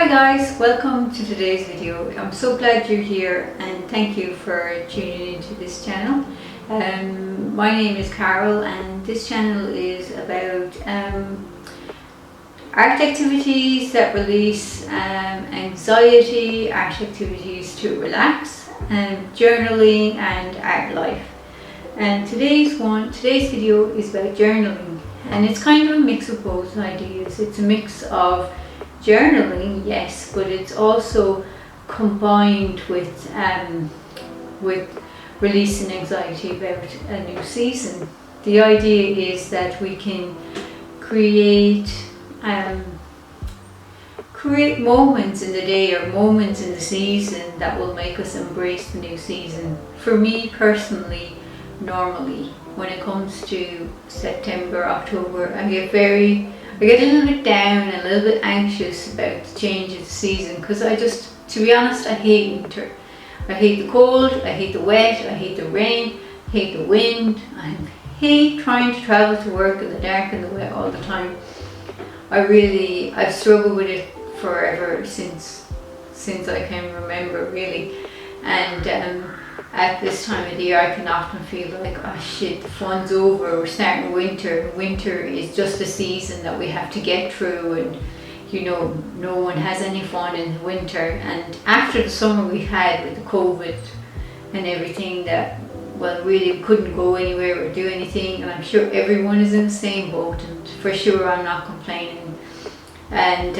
Hi guys, welcome to today's video. I'm so glad you're here and thank you for tuning into this channel. My name is Carol and this channel is about art activities that release anxiety, art activities to relax, journaling and art life. And today's video is about journaling, and it's kind of a mix of both ideas. It's a mix of journaling, yes, but it's also combined with releasing anxiety about a new season. The idea is that we can create moments in the day or moments in the season that will make us embrace the new season. For me personally, normally when it comes to September, October, I get a little bit down and a little bit anxious about the change of the season, because to be honest, I hate winter. I hate the cold, I hate the wet, I hate the rain, I hate the wind, I hate trying to travel to work in the dark and the wet all the time. I've struggled with it forever since I can remember, really. And at this time of the year I can often feel like, oh shit, the fun's over, we're starting winter. Winter is just a season that we have to get through, and no one has any fun in the winter. And after the summer we had with the COVID and everything, that, well, really we couldn't go anywhere or do anything, and I'm sure everyone is in the same boat, and for sure I'm not complaining. And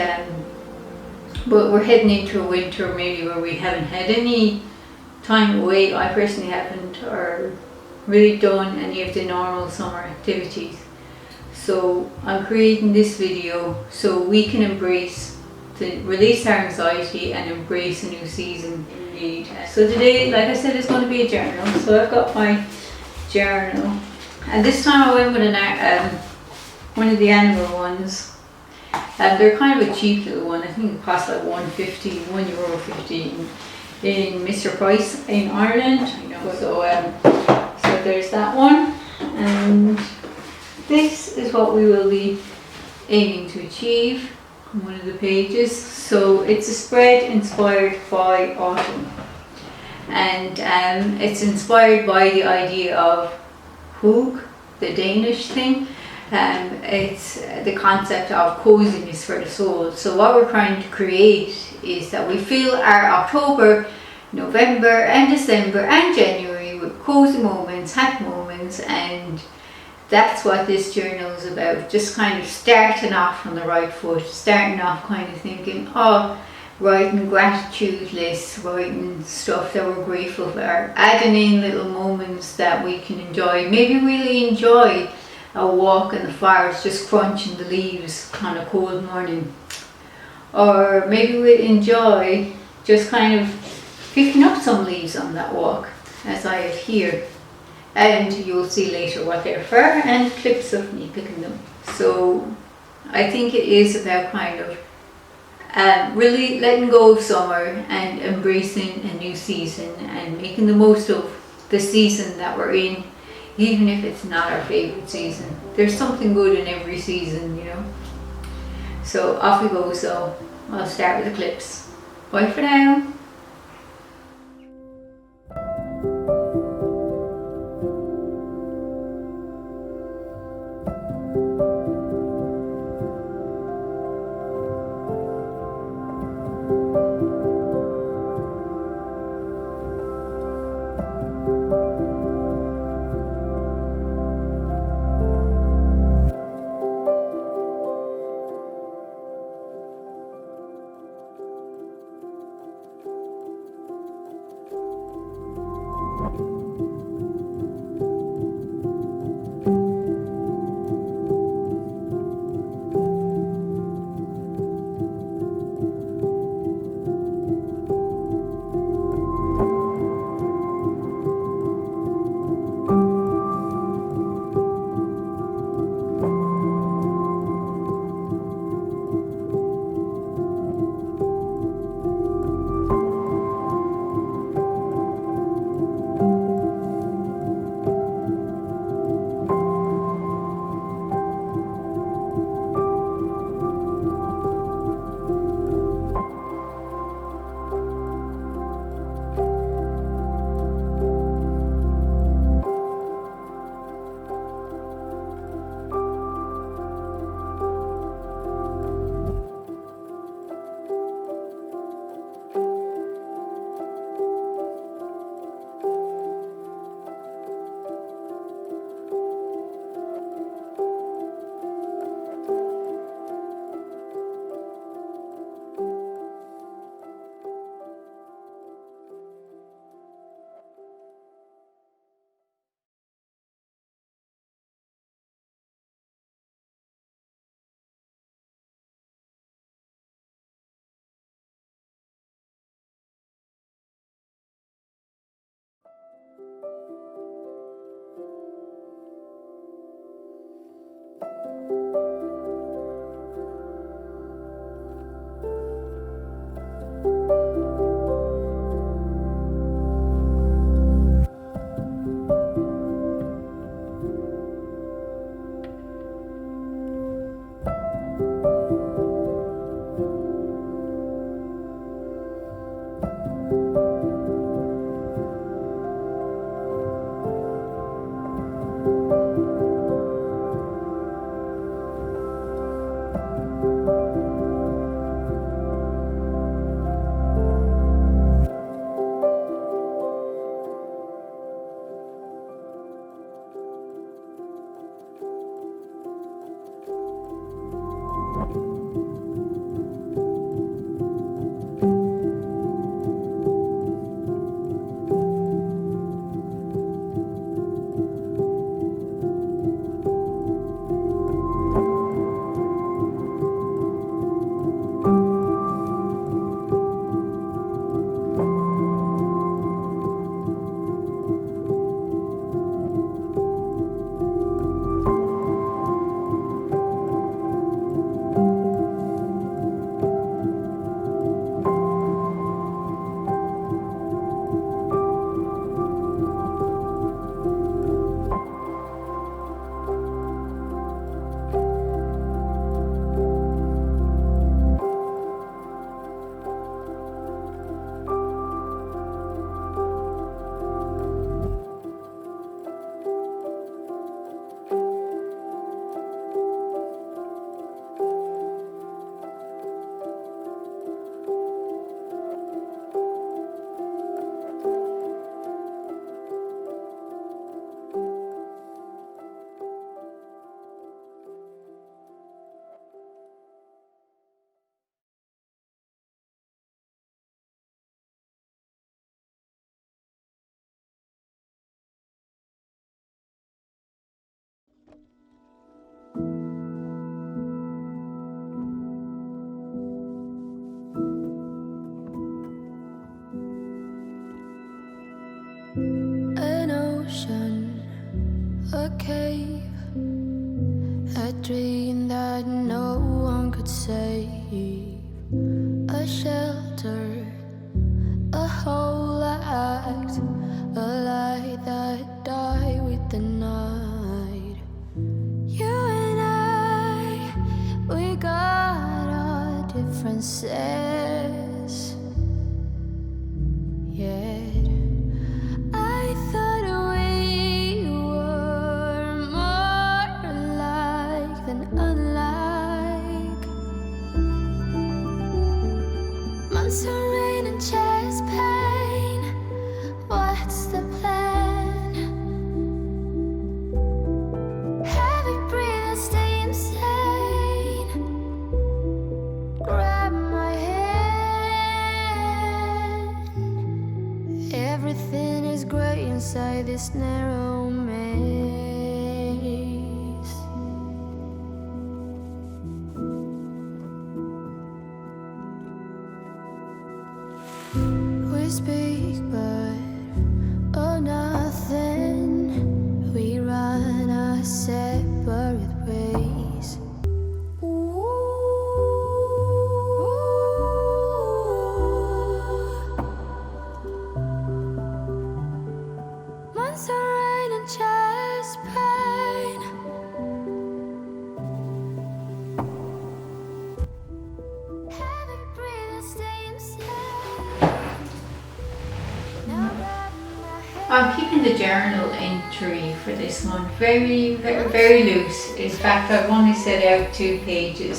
but we're heading into a winter maybe where we haven't had any time away. I personally haven't, or really done any of the normal summer activities. So I'm creating this video so we can release our anxiety and embrace a new season indeed. So today, like I said, it's going to be a journal. So I've got my journal, and this time I went with one of the animal ones. They're kind of a cheap little one. I think it costs like €1.50 in Mr. Price in Ireland. So there's that one, and this is what we will be aiming to achieve on one of the pages. So it's a spread inspired by autumn, and it's inspired by the idea of Hygge, the Danish thing. It's the concept of coziness for the soul. So what we're trying to create is that we fill our October, November and December and January with cozy moments, happy moments, and that's what this journal is about. Just kind of starting off on the right foot, starting off kind of thinking, writing gratitude lists, writing stuff that we're grateful for, adding in little moments that we can enjoy. Maybe really enjoy a walk in the forest, just crunching the leaves on a cold morning. Or maybe we'll enjoy just kind of picking up some leaves on that walk, as I have here. And you'll see later what they're for, and clips of me picking them. So I think it is about kind of really letting go of summer and embracing a new season and making the most of the season that we're in, even if it's not our favourite season. There's something good in every season, So off we go. So I'll start with the clips. Bye for now. cave, a dream that no one could save, a shelter, a whole act, a light that died with the night. You and I, we got our differences, yet I thought we were more alike than unlike. Months of rain and chest pain, what's the plan? Heavy breathing, stay insane. Grab my hand. Everything is grey inside this narrow maze. We speak, but oh, nothing. We run our separate ways. Months of rain and chest pain. Heavy breathing, stay inside. Now grab my hand. I'm keeping the journal entry for this one very loose. In fact, I've only set out 2 pages.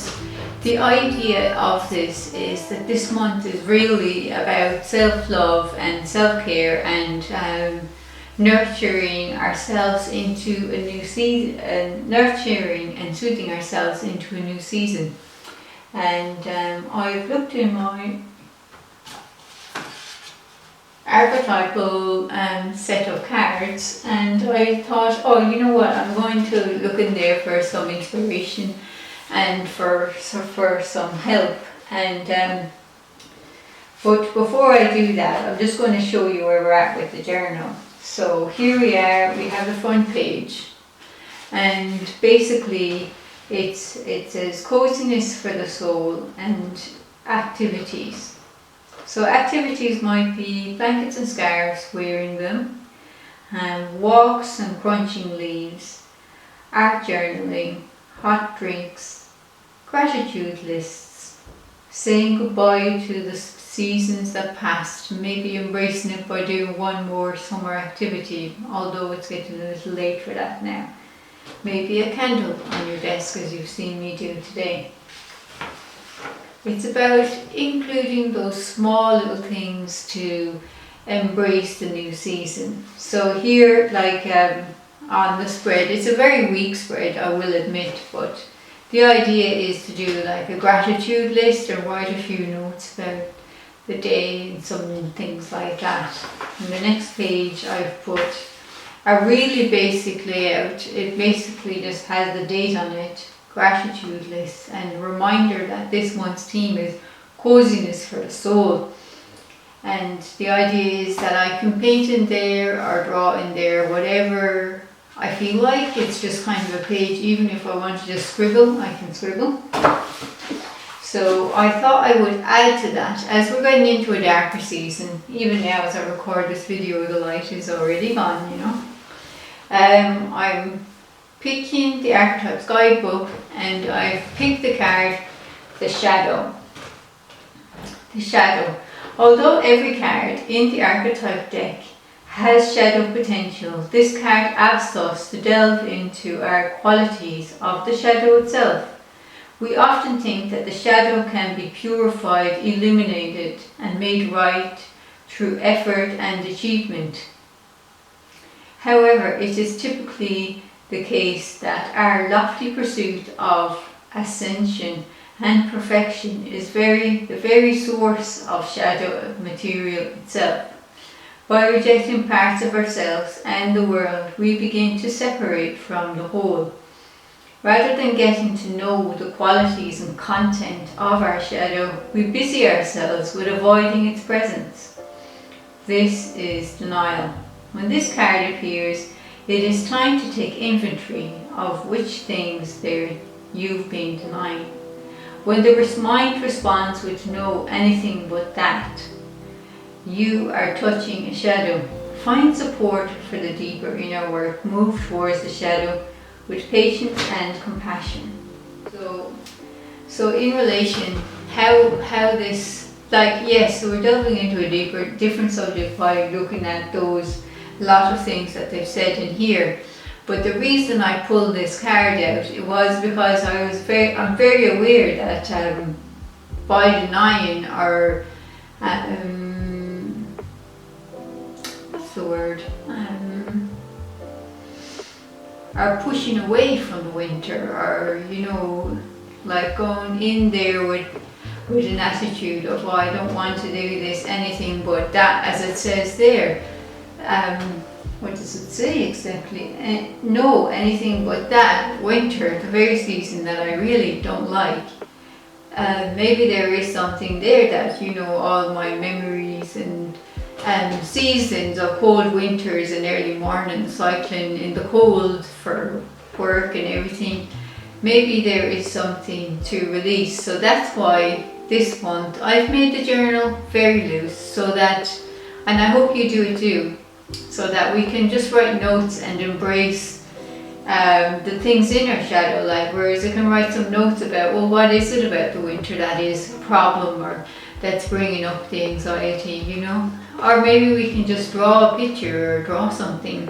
The idea of this is that this month is really about self-love and self-care and nurturing ourselves into a new season, nurturing and soothing ourselves into a new season. And I've looked in my archetypal set of cards, and I thought, oh, you know what, I'm going to look in there for some inspiration and for some help. And but before I do that, I'm just going to show you where we're at with the journal. So here we are, we have the front page, and basically it says coziness for the soul and activities. So activities might be blankets and scarves, wearing them, walks and crunching leaves, art journaling, hot drinks, gratitude lists, saying goodbye to the seasons that passed, maybe embracing it by doing one more summer activity, although it's getting a little late for that now. Maybe a candle on your desk, as you've seen me do today. It's about including those small little things to embrace the new season. So here, like on the spread, it's a very weak spread, I will admit, but the idea is to do like a gratitude list or write a few notes about the day and some things like that. On the next page I've put a really basic layout. It basically just has the date on it, gratitude list, and a reminder that this month's theme is coziness for the soul. And the idea is that I can paint in there or draw in there, whatever I feel like. It's just kind of a page. Even if I want to just scribble, I can scribble. So I thought I would add to that, as we're getting into a darker season. Even now as I record this video, the light is already gone, you know. I'm picking the Archetypes Guidebook, and I've picked the card, the Shadow. The Shadow. Although every card in the archetype deck has shadow potential, this card asks us to delve into our qualities of the shadow itself. We often think that the shadow can be purified, illuminated, and made right through effort and achievement. However, it is typically the case that our lofty pursuit of ascension and perfection is the very source of shadow material itself. By rejecting parts of ourselves and the world, we begin to separate from the whole. Rather than getting to know the qualities and content of our shadow, we busy ourselves with avoiding its presence. This is denial. When this card appears, It is time to take inventory of which things there you've been denying. When the mind responds with no, anything but that, you are touching a shadow. Find support for the deeper inner work. Move towards the shadow with patience and compassion. So in relation, how this, like, yes, so we're delving into a different subject by looking at those lot of things that they've said in here. But the reason I pulled this card out, it was because I'm very aware that by denying or what's the word? Are pushing away from the winter, or like going in there with an attitude of, oh, I don't want to do this, anything but that, as it says there. What does it say exactly? No, anything but that. Winter, the very season that I really don't like. Maybe there is something there that, all my memories and seasons of cold winters and early mornings, cycling in the cold for work and everything. Maybe there is something to release. So that's why this month I've made the journal very loose, so that, and I hope you do it too, so that we can just write notes and embrace the things in our shadow. Like, whereas I can write some notes about, well, what is it about the winter that is a problem, or that's bringing up the anxiety, or maybe we can just draw a picture or draw something.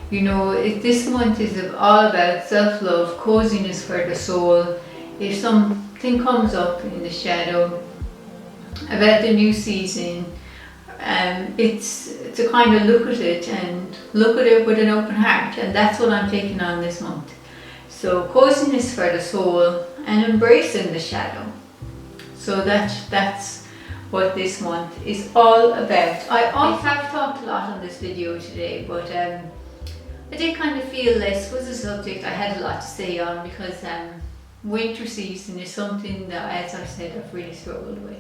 This month is all about self-love, coziness for the soul. If something comes up in the shadow about the new season, it's to kind of look at it with an open heart, and that's what I'm taking on this month. So coziness for the soul and embracing the shadow. So that's what this month is all about. I have talked a lot on this video today, but I did kind of feel this was a subject I had a lot to say on, because winter season is something that, as I said, I've really struggled with.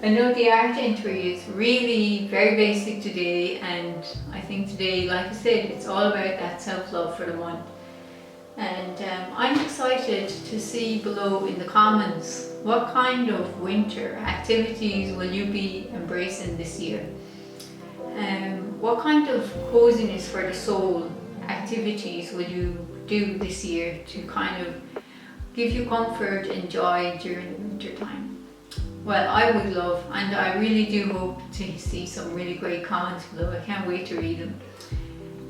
I know the art entry is really very basic today, and I think today, like I said, it's all about that self-love for the month. And I'm excited to see below in the comments, what kind of winter activities will you be embracing this year? What kind of coziness for the soul activities will you do this year to kind of give you comfort and joy during the winter time? Well, I would love, and I really do hope to see some really great comments below. I can't wait to read them.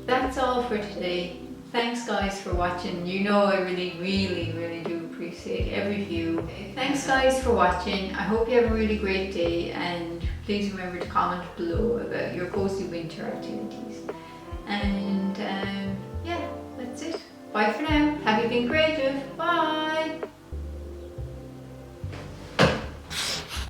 That's all for today. Thanks guys for watching. I really do appreciate every view. Thanks guys for watching. I hope you have a really great day, and please remember to comment below about your cozy winter activities. And yeah, that's it. Bye for now. Happy being creative. Bye.